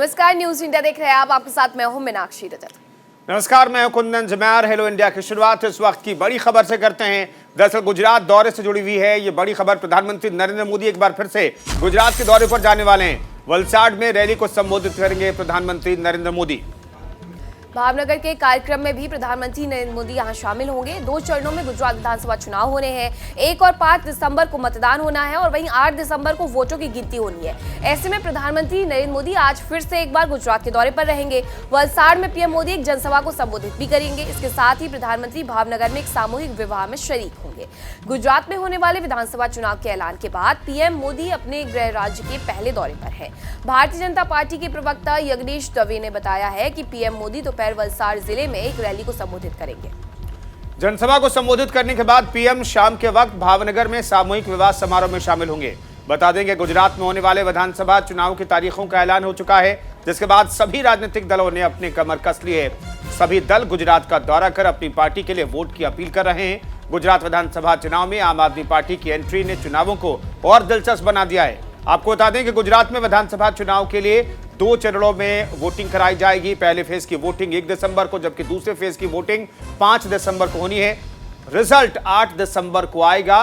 नमस्कार, news India देख रहे हैं आप। आपके साथ मैं हूं मीनाक्षी रजत। नमस्कार, मैं हूं कुंदन जमैर। हेलो इंडिया की शुरुआत इस वक्त की बड़ी खबर से करते हैं। दरअसल गुजरात दौरे से जुड़ी हुई है ये बड़ी खबर। प्रधानमंत्री नरेंद्र मोदी एक बार फिर से गुजरात के दौरे पर जाने वाले हैं। वलसाड में रैली को संबोधित करेंगे प्रधानमंत्री नरेंद्र मोदी। भावनगर के कार्यक्रम में भी प्रधानमंत्री नरेंद्र मोदी यहां शामिल होंगे। 2 चरणों में गुजरात विधानसभा चुनाव होने हैं। 1 और 5 दिसंबर को मतदान होना है और वहीं 8 दिसंबर को वोटों की गिनती होनी है। ऐसे में प्रधानमंत्री नरेंद्र मोदी आज फिर से एक बार गुजरात के दौरे पर रहेंगे। वलसाड में पीएम मोदी एक जनसभा को संबोधित भी करेंगे। इसके साथ ही प्रधानमंत्री भावनगर में एक सामूहिक विवाह में शरीक होंगे। गुजरात में होने वाले विधानसभा चुनाव के ऐलान के बाद पीएम मोदी अपने गृह राज्य के पहले दौरे पर है। भारतीय जनता पार्टी के प्रवक्ता यज्ञेश दवे ने बताया है कि पीएम मोदी दोपहर वलसाड जिले में एक रैली को संबोधित करेंगे। जनसभा को संबोधित करने के बाद पीएम शाम के वक्त भावनगर में सामूहिक विवाह समारोह में शामिल होंगे। बता दें कि गुजरात में होने वाले विधानसभा चुनाव की तारीखों का ऐलान हो चुका है, जिसके बाद सभी राजनीतिक दलों ने अपनी कमर कस ली है। सभी दल गुजरात का दौरा कर अपनी पार्टी के लिए वोट की अपील कर रहे हैं। गुजरात विधानसभा चुनाव में आम आदमी पार्टी की एंट्री ने चुनावों को और दिलचस्प बना दिया है। आपको बता दें कि गुजरात में विधानसभा चुनाव के लिए 2 चरणों में वोटिंग कराई जाएगी। पहले फेज की वोटिंग 1 दिसंबर को, जबकि दूसरे फेज की वोटिंग 5 दिसंबर को होनी है। रिजल्ट 8 दिसंबर को आएगा।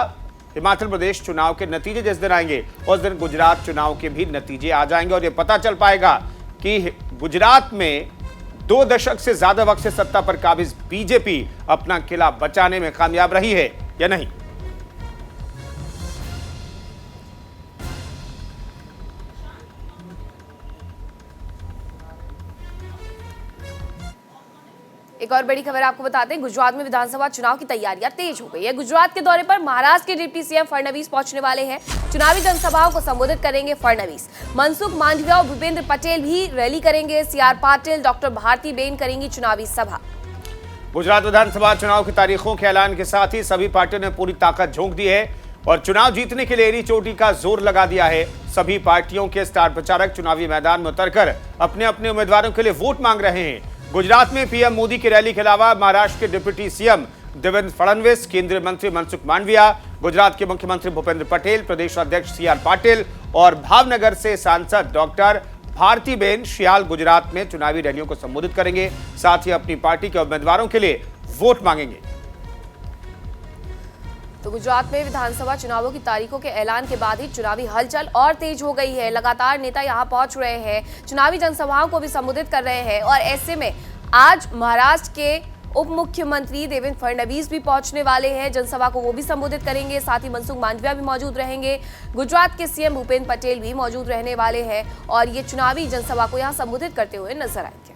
हिमाचल प्रदेश चुनाव के नतीजे जिस दिन आएंगे उस दिन गुजरात चुनाव के भी नतीजे आ जाएंगे और यह पता चल पाएगा कि गुजरात में 2 दशक से ज्यादा वक्त से सत्ता पर काबिज बीजेपी अपना किला बचाने में कामयाब रही है या नहीं। एक और बड़ी खबर आपको बताते हैं। गुजरात में विधानसभा चुनाव की तैयारियां तेज हो गई है। गुजरात के दौरे पर महाराष्ट्र के डिप्टी सीएम फडणवीस पहुंचने वाले हैं। चुनावी जनसभाओं को संबोधित करेंगे फडणवीस। मनसुख मांडविया और भूपेंद्र पटेल भी रैली करेंगे। सीआर पाटिल, डॉक्टर भारती बेन करेंगी चुनावी सभा। गुजरात विधानसभा चुनाव की तारीखों के ऐलान के साथ ही सभी पार्टियों ने पूरी ताकत झोंक दी है और चुनाव जीतने के लिए एड़ी चोटी का जोर लगा दिया है। सभी पार्टियों के स्टार प्रचारक चुनावी मैदान में उतरकर अपने अपने उम्मीदवारों के लिए वोट मांग रहे हैं। गुजरात में पीएम मोदी की रैली के अलावा महाराष्ट्र के डिप्टी सीएम देवेंद्र फडणवीस, केंद्रीय मंत्री मनसुख मांडविया, गुजरात के मुख्यमंत्री भूपेंद्र पटेल, प्रदेश अध्यक्ष सीआर पाटिल और भावनगर से सांसद डॉक्टर भारती बेन शियाल गुजरात में चुनावी रैलियों को संबोधित करेंगे। साथ ही अपनी पार्टी के उम्मीदवारों के लिए वोट मांगेंगे। तो गुजरात में विधानसभा चुनावों की तारीखों के ऐलान के बाद ही चुनावी हलचल और तेज हो गई है। लगातार नेता यहां पहुंच रहे हैं, चुनावी जनसभाओं को भी संबोधित कर रहे हैं और ऐसे में आज महाराष्ट्र के उप मुख्यमंत्री देवेंद्र फडणवीस भी पहुंचने वाले हैं। जनसभा को वो भी संबोधित करेंगे। साथ ही मनसुख मांडविया भी मौजूद रहेंगे। गुजरात के सीएम भूपेंद्र पटेल भी मौजूद रहने वाले हैं और ये चुनावी जनसभा को यहां संबोधित करते हुए नजर आएंगे।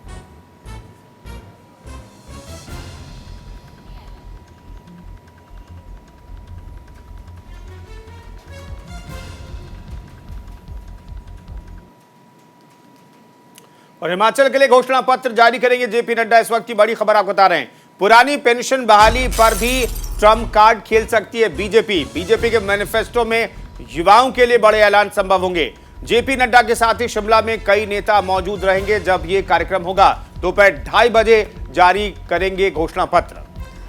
और हिमाचल के लिए घोषणा पत्र जारी करेंगे जेपी नड्डा। इस वक्त की बड़ी खबर आपको बता रहे हैं। पुरानी पेंशन बहाली पर भी ट्रम्प कार्ड खेल सकती है बीजेपी। बीजेपी के मैनिफेस्टो में युवाओं के लिए बड़े ऐलान संभव होंगे। जेपी नड्डा के साथ ही शिमला में कई नेता मौजूद रहेंगे जब यह कार्यक्रम होगा। दोपहर 2:30 बजे जारी करेंगे घोषणा पत्र।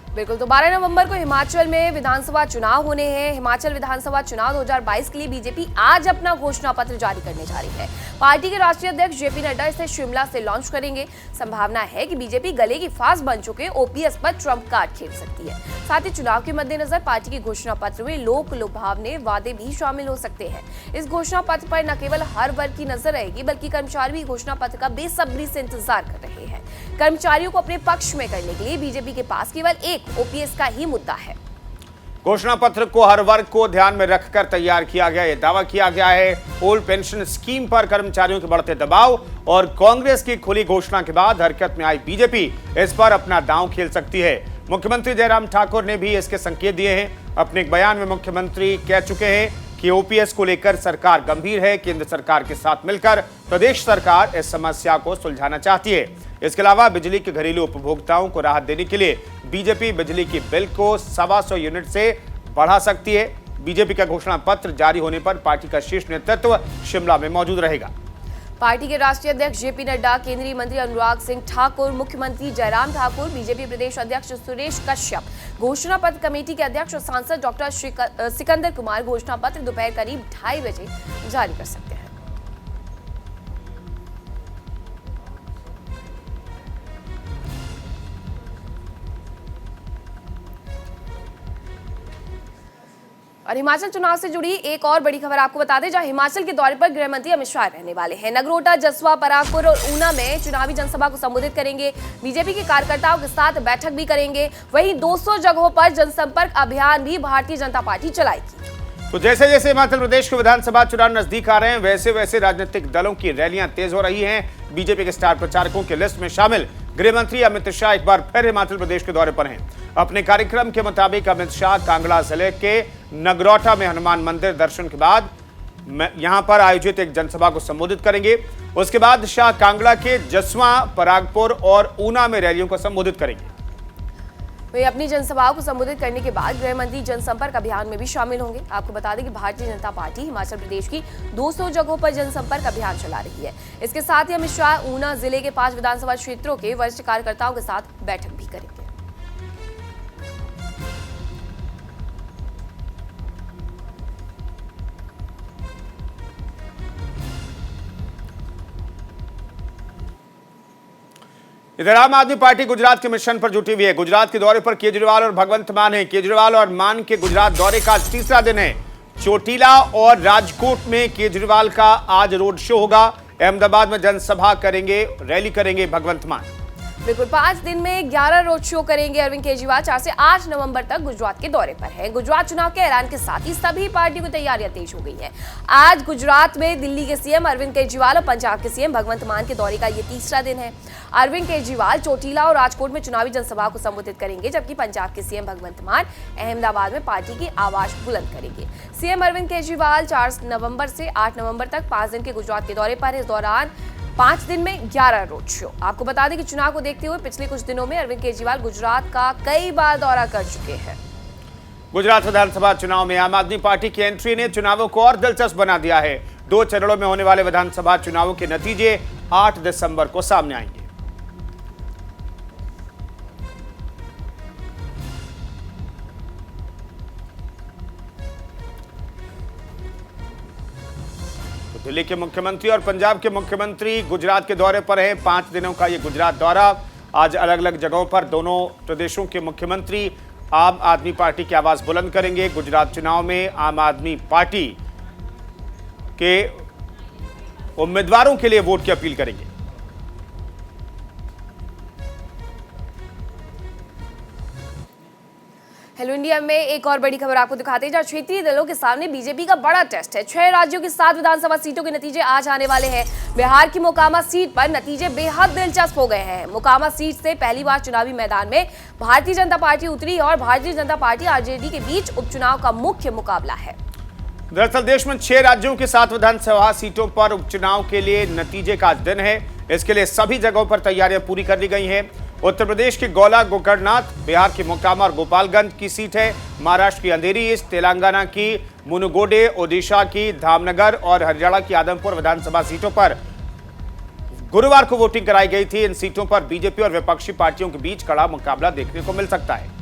बिल्कुल, तो 12 नवंबर को हिमाचल में विधानसभा चुनाव होने हैं। हिमाचल विधानसभा चुनाव 2022 के लिए बीजेपी आज अपना घोषणा पत्र जारी करने जा रही है। पार्टी के राष्ट्रीय अध्यक्ष जेपी नड्डा इसे शिमला से लॉन्च करेंगे। संभावना है कि बीजेपी गले की फांस बन चुके ओपीएस पर ट्रम्प कार्ड खेल सकती है। साथ ही चुनाव के मद्देनजर पार्टी के घोषणा पत्र में लोक लुभावने वादे भी शामिल हो सकते हैं। इस घोषणा पत्र पर न केवल हर वर्ग की नजर रहेगी बल्कि कर्मचारी भी घोषणा पत्र का बेसब्री से इंतजार कर रहे हैं। कर्मचारियों को अपने पक्ष में करने के लिए बीजेपी के पास केवल एक ओपीएस का ही मुद्दा है। घोषणा पत्र को हर वर्ग को ध्यान में रखकर तैयार किया गया। यह दावा किया गया है ओल्ड पेंशन स्कीम पर कर्मचारियों के बढ़ते दबाव और कांग्रेस की खुली घोषणा के बाद हरकत में आई बीजेपी इस पर अपना दांव खेल सकती है। मुख्यमंत्री जयराम ठाकुर ने भी इसके संकेत दिए हैं। अपने एक बयान में मुख्यमंत्री कह चुके हैं कि ओपीएस को लेकर सरकार गंभीर है। केंद्र सरकार के साथ मिलकर प्रदेश सरकार इस समस्या को सुलझाना चाहती है। इसके अलावा बिजली के घरेलू उपभोक्ताओं को राहत देने के लिए बीजेपी बिजली की बिल को 125 यूनिट से बढ़ा सकती है। बीजेपी का घोषणा पत्र जारी होने पर पार्टी का शीर्ष नेतृत्व शिमला में मौजूद रहेगा। पार्टी के राष्ट्रीय अध्यक्ष जेपी नड्डा, केंद्रीय मंत्री अनुराग सिंह ठाकुर, मुख्यमंत्री जयराम ठाकुर, बीजेपी प्रदेश अध्यक्ष सुरेश कश्यप, घोषणा पत्र कमेटी के अध्यक्ष और सांसद डॉक्टर सिकंदर कुमार घोषणा पत्र दोपहर करीब 2:30 बजे जारी कर सकते हैं। और हिमाचल चुनाव से जुड़ी एक और बड़ी खबर आपको बता दें, जहां हिमाचल के दौरे पर गृह मंत्री अमित शाह रहने वाले हैं। नगरोटा, जसवा, परागपुर और ऊना में चुनावी जनसभा को संबोधित करेंगे। बीजेपी के कार्यकर्ताओं के साथ बैठक भी करेंगे। वहीं 200 जगहों पर जनसंपर्क अभियान भी भारतीय जनता पार्टी चलाएगी। तो जैसे जैसे हिमाचल प्रदेश के विधानसभा चुनाव नजदीक आ रहे हैं, वैसे वैसे राजनीतिक दलों की रैलियां तेज हो रही हैं। बीजेपी के स्टार प्रचारकों की लिस्ट में शामिल गृह मंत्री अमित शाह एक बार फिर हिमाचल प्रदेश के दौरे पर हैं। अपने कार्यक्रम के मुताबिक अमित शाह कांगड़ा जिले के नगरोटा में हनुमान मंदिर दर्शन के बाद यहां पर आयोजित एक जनसभा को संबोधित करेंगे। उसके बाद शाह कांगड़ा के जसवा, परागपुर और ऊना में रैलियों को संबोधित करेंगे। वे अपनी जनसभाओं को संबोधित करने के बाद गृह मंत्री जनसंपर्क अभियान में भी शामिल होंगे। आपको बता दें कि भारतीय जनता पार्टी हिमाचल प्रदेश की 200 जगहों पर जनसंपर्क अभियान चला रही है। इसके साथ ही अमित शाह ऊना जिले के 5 विधानसभा क्षेत्रों के वरिष्ठ कार्यकर्ताओं के साथ बैठक भी करेंगे। इधर आम आदमी पार्टी गुजरात के मिशन पर जुटी हुई है। गुजरात के दौरे पर केजरीवाल और भगवंत मान है। केजरीवाल और मान के गुजरात दौरे का आज तीसरा दिन है। चोटीला और राजकोट में केजरीवाल का आज रोड शो होगा। अहमदाबाद में जनसभा करेंगे, रैली करेंगे भगवंत मान। बिल्कुल 5 दिन में 11 रोड शो करेंगे अरविंद केजरीवाल। 4 से 8 नवंबर तक गुजरात के दौरे पर है। गुजरात चुनाव के ऐलान के साथ ही सभी पार्टियों की तैयारियां तेज हो गई हैं। आज गुजरात में दिल्ली के सीएम अरविंद केजरीवाल और पंजाब के सीएम भगवंत मान के दौरे का ये तीसरा दिन है। अरविंद केजरीवाल चोटीला और राजकोट में चुनावी जनसभा को संबोधित करेंगे, जबकि पंजाब के सीएम भगवंत मान अहमदाबाद में पार्टी की आवाज बुलंद करेंगे। सीएम अरविंद केजरीवाल 4 नवंबर से 8 नवंबर तक 5 दिन के गुजरात के दौरे पर है। इस दौरान 5 दिन में 11 रोड शो। आपको बता दें कि चुनाव को देखते हुए पिछले कुछ दिनों में अरविंद केजरीवाल गुजरात का कई बार दौरा कर चुके हैं। गुजरात विधानसभा चुनाव में आम आदमी पार्टी की एंट्री ने चुनावों को और दिलचस्प बना दिया है। 2 चरणों में होने वाले विधानसभा चुनावों के नतीजे 8 दिसंबर को सामने आएंगे। दिल्ली के मुख्यमंत्री और पंजाब के मुख्यमंत्री गुजरात के दौरे पर हैं। 5 दिनों का ये गुजरात दौरा। आज अलग अलग जगहों पर दोनों प्रदेशों के मुख्यमंत्री आम आदमी पार्टी की आवाज बुलंद करेंगे। गुजरात चुनाव में आम आदमी पार्टी के उम्मीदवारों के लिए वोट की अपील करेंगे। हेलो इंडिया में एक और बड़ी खबर आपको दिखाते हैं, जहां क्षेत्रीय दलों के सामने बीजेपी का बड़ा टेस्ट है। 6 राज्यों की 7 विधानसभा सीटों के नतीजे आज आने वाले हैं। बिहार की मोकामा सीट पर नतीजे बेहद दिलचस्प हो गए हैं। मोकामा सीट से पहली बार चुनावी मैदान में भारतीय जनता पार्टी उतरी और भारतीय जनता पार्टी आरजेडी के बीच उपचुनाव का मुख्य मुकाबला है। दरअसल देश में 6 राज्यों की 7 विधानसभा सीटों पर उपचुनाव के लिए नतीजे का आज दिन है। इसके लिए सभी जगहों पर तैयारियां पूरी कर ली गई हैं। उत्तर प्रदेश की गोला गोकर्णनाथ, बिहार की मोकामा और गोपालगंज की सीट है। महाराष्ट्र की अंधेरी ईस्ट, तेलंगाना की मुनुगोडे, ओडिशा की धामनगर और हरियाणा की आदमपुर विधानसभा सीटों पर गुरुवार को वोटिंग कराई गई थी। इन सीटों पर बीजेपी और विपक्षी पार्टियों के बीच कड़ा मुकाबला देखने को मिल सकता है।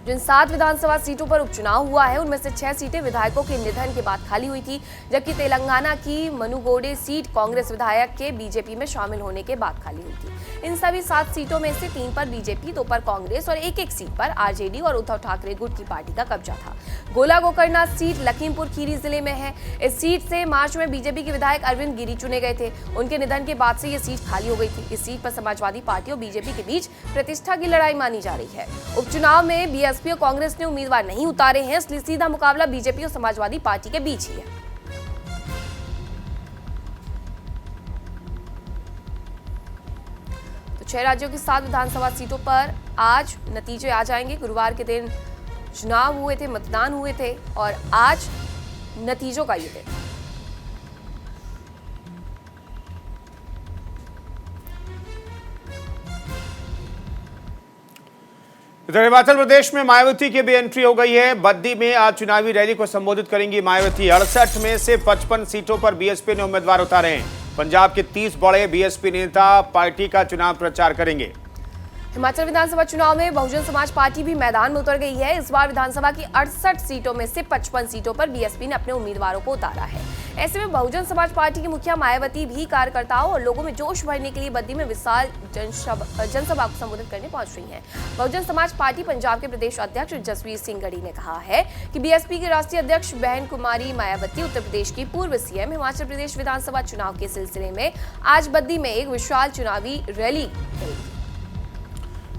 जिन 7 विधानसभा सीटों पर उपचुनाव हुआ है, उनमें से 6 सीटें विधायकों के निधन के बाद खाली हुई थी, जबकि तेलंगाना की मनुगोडे सीट कांग्रेस विधायक के बीजेपी में शामिल होने के बाद खाली हुई थी। इन सभी 7 सीटों में से 3 पर बीजेपी, 2 पर कांग्रेस और एक सीट पर आरजेडी और उद्धव ठाकरे गुट की पार्टी का कब्जा था। गोला गोकर्णनाथ सीट लखीमपुर खीरी जिले में है। इस सीट से मार्च में बीजेपी के विधायक अरविंद गिरी चुने गए थे। उनके निधन के बाद से ये सीट खाली हो गई थी। इस सीट पर समाजवादी पार्टी और बीजेपी के बीच प्रतिष्ठा की लड़ाई मानी जा रही है। उपचुनाव में बीएसपी और कांग्रेस ने उम्मीदवार नहीं उतारे हैं, इसलिए सीधा मुकाबला बीजेपी और समाजवादी पार्टी के बीच ही है। तो 6 राज्यों की 7 विधानसभा सीटों पर आज नतीजे आ जाएंगे। गुरुवार के दिन चुनाव हुए थे, मतदान हुए थे और आज नतीजों का ये दिन। इधर हिमाचल प्रदेश में मायावती की भी एंट्री हो गई है। बद्दी में आज चुनावी रैली को संबोधित करेंगी मायावती। 68 में से 55 सीटों पर बीएसपी ने उम्मीदवार उतारे हैं। पंजाब के 30 बड़े बीएसपी नेता पार्टी का चुनाव प्रचार करेंगे। हिमाचल विधानसभा चुनाव में बहुजन समाज पार्टी भी मैदान में उतर गई है। इस बार विधानसभा की 68 सीटों में से 55 सीटों पर बीएसपी ने अपने उम्मीदवारों को उतारा है। ऐसे में बहुजन समाज पार्टी की मुखिया मायावती भी कार्यकर्ताओं और लोगों में जोश भरने के लिए बद्दी में विशाल जनसभा को संबोधित करने पहुंच रही है। बहुजन समाज पार्टी पंजाब के प्रदेश अध्यक्ष जसवीर सिंह गढ़ी ने कहा है कि बीएसपी के राष्ट्रीय अध्यक्ष बहन कुमारी मायावती उत्तर प्रदेश की पूर्व सीएम हिमाचल प्रदेश विधानसभा चुनाव के सिलसिले में आज बद्दी में एक विशाल चुनावी रैली करेंगी।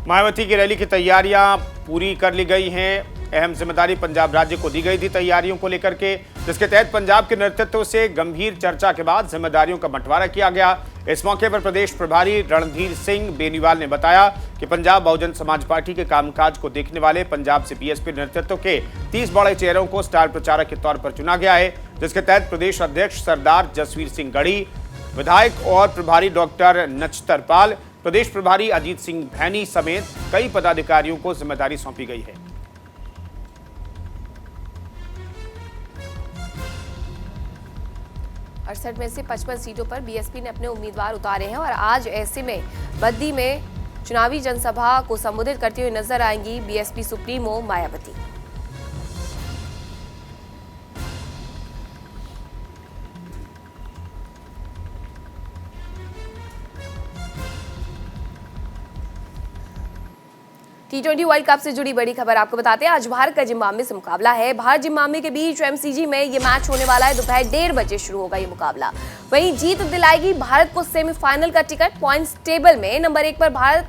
मायावती की रैली की तैयारियां पूरी कर ली गई हैं। अहम जिम्मेदारी पंजाब राज्य को दी गई थी तैयारियों को लेकर के, जिसके तहत पंजाब के नेतृत्व से गंभीर चर्चा के बाद जिम्मेदारियों का बंटवारा किया गया। इस मौके पर प्रदेश प्रभारी रणधीर सिंह बेनीवाल ने बताया कि पंजाब बहुजन समाज पार्टी के कामकाज को देखने वाले पंजाब से बीएसपी नेतृत्व के 30 बड़े चेहरों को स्टार प्रचारक के तौर पर चुना गया है, जिसके तहत प्रदेश अध्यक्ष सरदार जसवीर सिंह गढ़ी, विधायक और प्रभारी डॉक्टर नचतर पाल, प्रदेश प्रभारी अजीत सिंह भैनी समेत कई पदाधिकारियों को जिम्मेदारी सौंपी गई है। अड़सठ में से 55 सीटों पर बीएसपी ने अपने उम्मीदवार उतारे हैं और आज ऐसे में बद्दी में चुनावी जनसभा को संबोधित करते हुए नजर आएंगी BSP supremo Mayawati. T20 world cup से जुड़ी बड़ी खबर आपको बताते हैं। आज भारत का जिम्बाब्वे से मुकाबला है। भारत जिम्बाब्वे के बीच एमसीजी में ये मैच होने वाला है। दोपहर 1:30 बजे शुरू होगा ये मुकाबला। वहीं जीत दिलाएगी भारत को सेमीफाइनल का टिकट। पॉइंट्स टेबल में नंबर 1 पर भारत।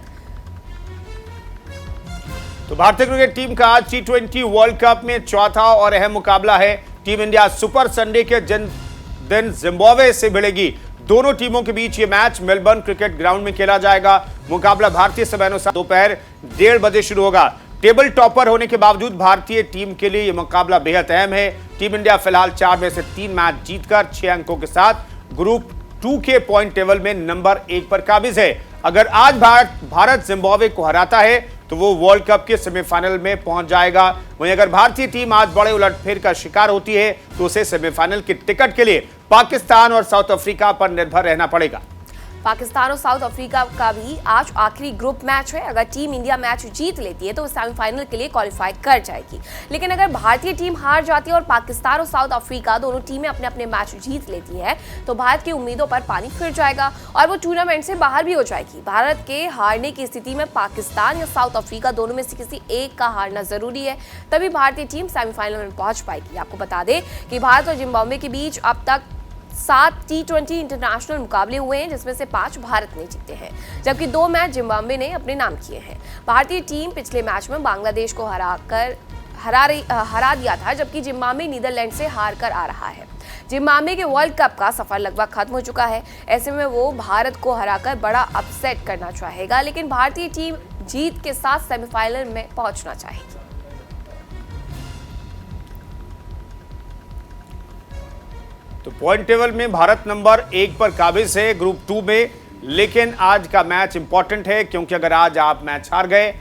तो भारतीय क्रिकेट टीम का आज T20 वर्ल्ड कप में चौथा और अहम मुकाबला है। टीम इंडिया सुपर संडे के दिन जिम्बाब्वे से भिड़ेगी। दोनों टीमों के बीच ये मैच मेलबर्न क्रिकेट ग्राउंड में खेला जाएगा। मुकाबला भारतीय समय अनुसार दोपहर 1:30 बजे शुरू होगा। टेबल टॉपर होने के बावजूद भारतीय टीम के लिए यह मुकाबला बेहद अहम है। टीम इंडिया फिलहाल 4 में से 3 मैच जीतकर 6 अंकों के साथ ग्रुप 2 के पॉइंट टेबल में नंबर 1 पर काबिज है। अगर आज भारत जिम्बाब्वे को हराता है तो वो वर्ल्ड कप के सेमीफाइनल में पहुंच जाएगा। वहीं अगर भारतीय टीम आज बड़े उलटफेर का शिकार होती है तो उसे सेमीफाइनल के टिकट के लिए पाकिस्तान और साउथ अफ्रीका पर निर्भर रहना पड़ेगा। पाकिस्तान और साउथ अफ्रीका का भी आज आखिरी ग्रुप मैच है। अगर टीम इंडिया मैच जीत लेती है तो वो सेमीफाइनल के लिए क्वालिफाई कर जाएगी। लेकिन अगर भारतीय टीम हार जाती है और पाकिस्तान और साउथ अफ्रीका दोनों टीमें अपने अपने मैच जीत लेती है तो भारत की उम्मीदों पर पानी फिर जाएगा और वो टूर्नामेंट से बाहर भी हो जाएगी। भारत के हारने की स्थिति में पाकिस्तान या साउथ अफ्रीका दोनों में से किसी एक का हारना जरूरी है, तभी भारतीय टीम सेमीफाइनल में पहुंच पाएगी। आपको बता दें कि भारत और जिम्बाब्वे के बीच अब तक 7 T20 इंटरनेशनल मुकाबले हुए हैं, जिसमें से 5 भारत ने जीते हैं, जबकि 2 मैच जिम्बाब्वे ने अपने नाम किए हैं। भारतीय टीम पिछले मैच में बांग्लादेश को हरा दिया था, जबकि जिम्बाब्वे नीदरलैंड से हार कर आ रहा है। जिम्बाब्वे के वर्ल्ड कप का सफर लगभग खत्म हो चुका है। ऐसे में वो भारत को हराकर बड़ा अपसेट करना चाहेगा, लेकिन भारतीय टीम जीत के साथ सेमीफाइनल में पहुंचना चाहेगी। तो पॉइंट टेबल में भारत नंबर 1 पर काबिज है ग्रुप 2 में, लेकिन आज का मैच इंपॉर्टेंट है क्योंकि अगर आज आप मैच हार गए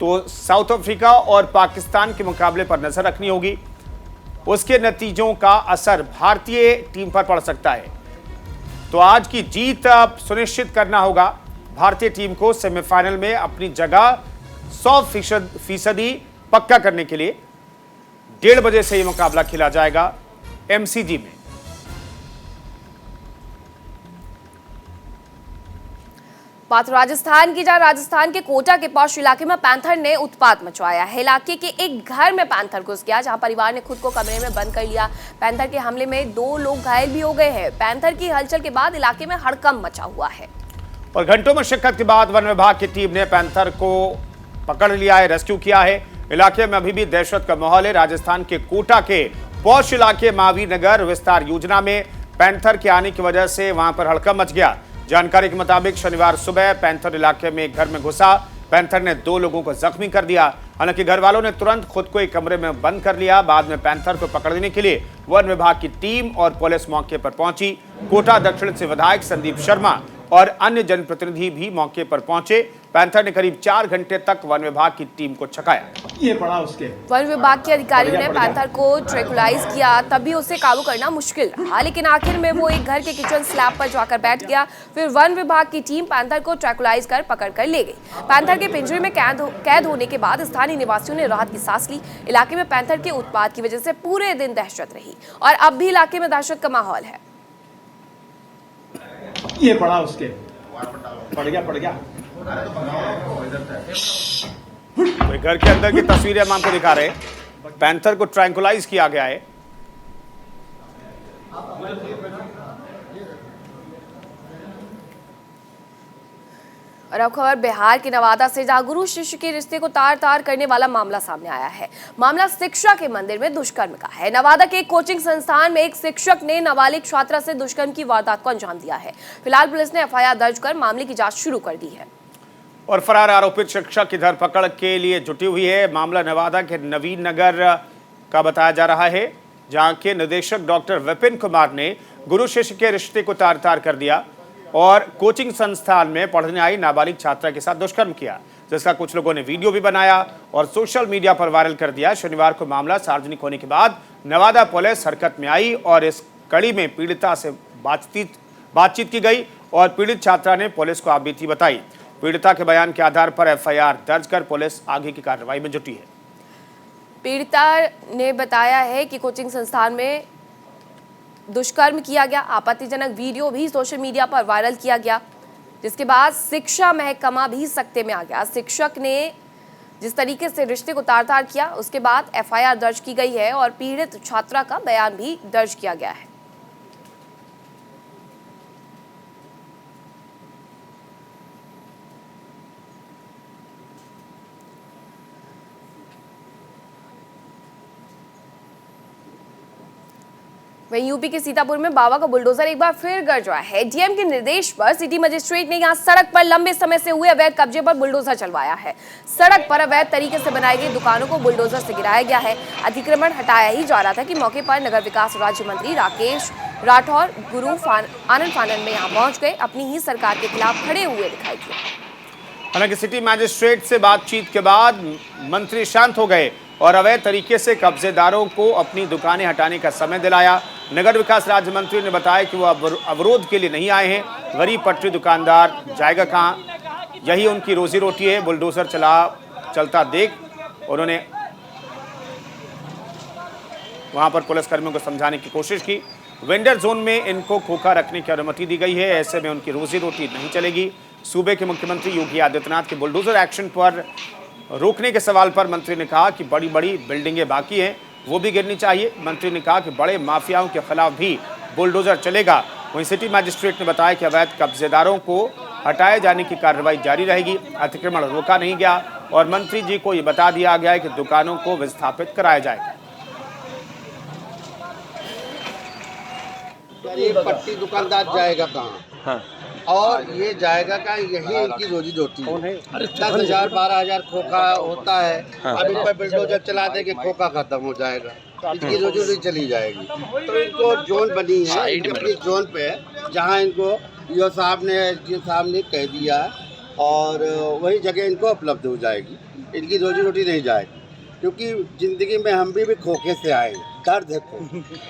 तो साउथ अफ्रीका और पाकिस्तान के मुकाबले पर नजर रखनी होगी। उसके नतीजों का असर भारतीय टीम पर पड़ सकता है। तो आज की जीत अब सुनिश्चित करना होगा भारतीय टीम को सेमीफाइनल में अपनी जगह 100% पक्का करने के लिए। 1:30 बजे से यह मुकाबला खेला जाएगा एमसीजी में। बात राजस्थान की, जहां राजस्थान के कोटा के पौष इलाके में पैंथर ने उत्पात मचवाया है। इलाके के एक घर में पैंथर घुस गया, जहां परिवार ने खुद को कमरे में बंद कर लिया। पैंथर के हमले में 2 लोग घायल भी हो गए हैं। पैंथर की हलचल के बाद इलाके में हड़कंप मचा हुआ है और घंटों मशक्कत के बाद वन विभाग की टीम ने पैंथर को पकड़ लिया है, रेस्क्यू किया है। इलाके में अभी भी दहशत का माहौल है। राजस्थान के कोटा के पौष इलाके महावीर नगर विस्तार योजना में पैंथर के आने की वजह से वहां पर हड़कंप मच गया। जानकारी के मुताबिक शनिवार सुबह पैंथर इलाके में एक घर में घुसा। पैंथर ने 2 लोगों को जख्मी कर दिया। हालांकि घर वालों ने तुरंत खुद को एक कमरे में बंद कर लिया। बाद में पैंथर को पकड़ने के लिए वन विभाग की टीम और पुलिस मौके पर पहुंची। कोटा दक्षिण से विधायक संदीप शर्मा और अन्य जनप्रतिनिधि भी मौके पर पहुंचे। पैंथर ने करीब 4 घंटे तक वन विभाग की टीम को छकाया। ये पड़ा उसके वन विभाग के अधिकारियों ने पैंथर को ट्रैंकुलाइज किया, तब भी उसे काबू करना मुश्किल रहा, लेकिन आखिर में वो एक घर के किचन स्लैब पर जाकर बैठ गया। फिर वन विभाग की टीम पैंथर को ट्रैंकुलाइज कर पकड़ कर ले गई। पैंथर के पिंजरे में कैद होने के बाद स्थानीय निवासियों ने राहत की सांस ली। इलाके में पैंथर के उत्पात की वजह से पूरे दिन दहशत रही और अब भी इलाके में दहशत का माहौल है। ये पड़ा उसके पड़ गया तो घर के अंदर की तस्वीरें हम आपको दिखा रहे हैं। पैंथर को ट्रैंकुलाइज किया गया है। और अब खबर बिहार के नवादा से, जहां गुरु शिष्य के रिश्ते को तार तार करने वाला मामला सामने आया है। मामला शिक्षा के मंदिर में दुष्कर्म का है। नवादा के एक कोचिंग संस्थान में एक शिक्षक ने नाबालिग छात्रा से दुष्कर्म की वारदात को अंजाम दिया है। फिलहाल पुलिस ने एफआईआर दर्ज कर मामले की जांच शुरू कर दी है और फरार आरोपित शिक्षक की धरपकड़ के लिए जुटी हुई है। मामला नवादा के नवीन नगर का बताया जा रहा है, जहां के निदेशक डॉक्टर विपिन कुमार ने गुरु शिष्य के रिश्ते को तार तार कर दिया और कोचिंग संस्थान में पढ़ने आई नाबालिग छात्रा के साथ दुष्कर्म किया, जिसका कुछ लोगों ने वीडियो भी बनाया और सोशल मीडिया पर वायरल कर दिया। शनिवार को मामला सार्वजनिक होने के बाद नवादा पुलिस हरकत में आई और इस कड़ी में पीड़िता से बातचीत की गई और पीड़ित छात्रा ने पुलिस को आपबीती बताई। पीड़िता के बयान के आधार पर एफआईआर दर्ज कर पुलिस आगे की कार्रवाई में जुटी है। पीड़िता ने बताया है कि कोचिंग संस्थान में दुष्कर्म किया गया। आपत्तिजनक वीडियो भी सोशल मीडिया पर वायरल किया गया, जिसके बाद शिक्षा महकमा भी सख्ते में आ गया। शिक्षक ने जिस तरीके से रिश्ते को तार तार किया, उसके बाद एफआईआर दर्ज की गई है और पीड़ित छात्रा का बयान भी दर्ज किया गया है। वहीं यूपी के सीतापुर में बाबा का बुलडोजर एक बार फिर गरजा है। डीएम के निर्देश पर सिटी मजिस्ट्रेट ने यहां सड़क पर लंबे समय से हुए अवैध कब्जे पर बुलडोजर चलवाया है। सड़क पर अवैध तरीके से बनाई गई दुकानों को बुलडोजर से गिराया गया है। अतिक्रमण हटाया ही जा रहा था कि मौके पर नगर विकास राज्य मंत्री राकेश राठौर गुरु आनंद फानन में यहाँ पहुंच गए, अपनी ही सरकार के खिलाफ खड़े हुए दिखाई दिए। हालांकि सिटी मजिस्ट्रेट से बातचीत के बाद मंत्री शांत हो गए और अवैध तरीके से कब्जेदारों को अपनी दुकानें हटाने का समय दिलाया। नगर विकास राज्य मंत्री ने बताया कि वो अवरोध के लिए नहीं आए हैं। गरीब पटरी दुकानदार जाएगा कहां, यही उनकी रोजी रोटी है। बुलडोजर चलता देख उन्होंने वहां पर पुलिसकर्मियों को समझाने की कोशिश की। वेंडर जोन में इनको खोखा रखने की अनुमति दी गई है, ऐसे में उनकी रोजी रोटी नहीं चलेगी। सूबे के मुख्यमंत्री योगी आदित्यनाथ के बुलडोजर एक्शन पर रोकने के सवाल पर मंत्री ने कहा कि बड़ी बड़ी बिल्डिंगें बाकी हैं, वो भी गिरनी चाहिए। मंत्री ने कहा कि बड़े माफियाओं के खिलाफ भी बुलडोजर चलेगा। वहीं सिटी मजिस्ट्रेट ने बताया कि अवैध कब्जेदारों को हटाए जाने की कार्रवाई जारी रहेगी। अतिक्रमण रोका नहीं गया और मंत्री जी को ये बता दिया गया है कि दुकानों को विस्थापित कराया जाएगा। ये पट्टी दुकानदार जाएगा कहाँ? हाँ। और ये जाएगा कहाँ? यही इनकी रोजी रोटी है। 10,000 12,000 खोखा होता है। हाँ। अब इन पर बिल्डोजर चला दे के खोखा खत्म हो जाएगा, इनकी रोजी रोटी चली जाएगी। तो इनको जोन बनी है, अपनी जोन पे जहाँ इनको यो साहब ने कह दिया और वही जगह इनको उपलब्ध हो जाएगी। इनकी रोजी रोटी नहीं जाएगी, क्योंकि जिंदगी में हम भी खोखे से आए। दर्द है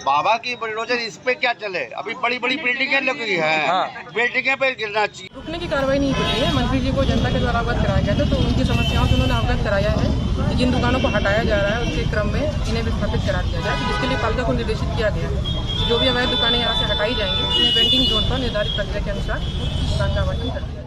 बाबा की बुलडोजर इस पे क्या चले? अभी बड़ी बड़ी बिल्डिंगें लगी हैं। हाँ। बिल्डिंगें पे गिरना चाहिए। रुकने की कार्रवाई नहीं की गई है। मंत्री जी को जनता के द्वारा अवगत कराया गया था, तो उनकी समस्याओं से उन्होंने अवगत कराया है। जिन दुकानों को हटाया जा रहा है उसके क्रम में इन्हें विस्थापित करा दिया जाए, जिसके लिए पालिका को निर्देशित किया गया है। जो भी अवैध दुकानें यहाँ से हटाई जाएंगी, उन्हें वेंडिंग जोन पर निर्धारित प्रक्रिया के अनुसार दुकान का आवंटन कर दिया।